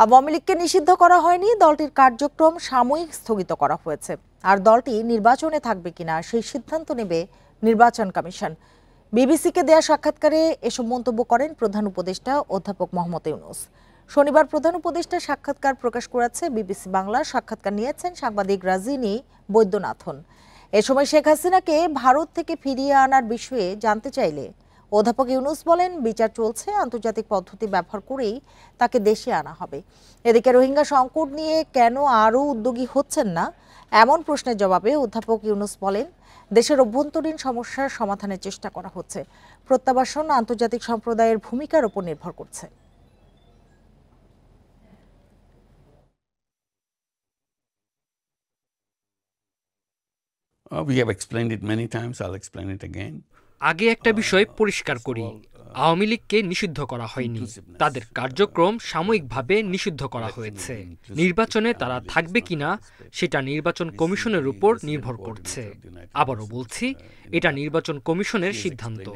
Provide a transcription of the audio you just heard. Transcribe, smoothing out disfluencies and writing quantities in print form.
আওয়ামী লীগকে নিষিদ্ধ করা হয়নি, দলটির কার্যক্রম সাময়িক স্থগিত করা হয়েছে। আর দলটি নির্বাচনে থাকবে কিনা সেই সিদ্ধান্ত নেবে নির্বাচন কমিশন। বিবিসিকে দেয়া সাক্ষাৎকারে এসব মন্তব্য করেন প্রধান উপদেষ্টা অধ্যাপক মোহাম্মদ ইউনূস। শনিবার প্রধান উপদেষ্টা সাক্ষাৎকার প্রকাশ করেছে বিবিসি বাংলা। সাক্ষাৎকার নিয়েছেন সাংবাদিক রাজিনী বৈদ্যনাথন। এ সময় শেখ হাসিনাকে ভারত থেকে ফিরিয়ে আনার বিষয়ে জানতে চাইলে অধ্যাপক ইউনূস বলেন, বিচার চলছে, আন্তর্জাতিক পদ্ধতি ব্যবহার করেই তাকে দেশে আনা হবে। এদিকে রোহিঙ্গা সংকট নিয়ে কেন আরও উদ্যোগী হচ্ছেন না এমন প্রশ্নের জবাবে অধ্যাপক ইউনূস বলেন, দেশের অভ্যন্তরীণ সমস্যার সমাধানের চেষ্টা করা হচ্ছে। প্রত্যাবাসন আন্তর্জাতিক সম্প্রদায়ের ভূমিকার উপর নির্ভর করছে। We have explained it many times. I'll explain it again. আগে একটা বিষয় পরিষ্কার করি, আওয়ামী লীগকে নিষিদ্ধ করা হয়নি, তাদের কার্যক্রম সাময়িকভাবে নিষিদ্ধ করা হয়েছে। নির্বাচনে তারা থাকবে কিনা সেটা নির্বাচন কমিশনের উপর নির্ভর করছে। আবারও বলছি, এটা নির্বাচন কমিশনের সিদ্ধান্ত।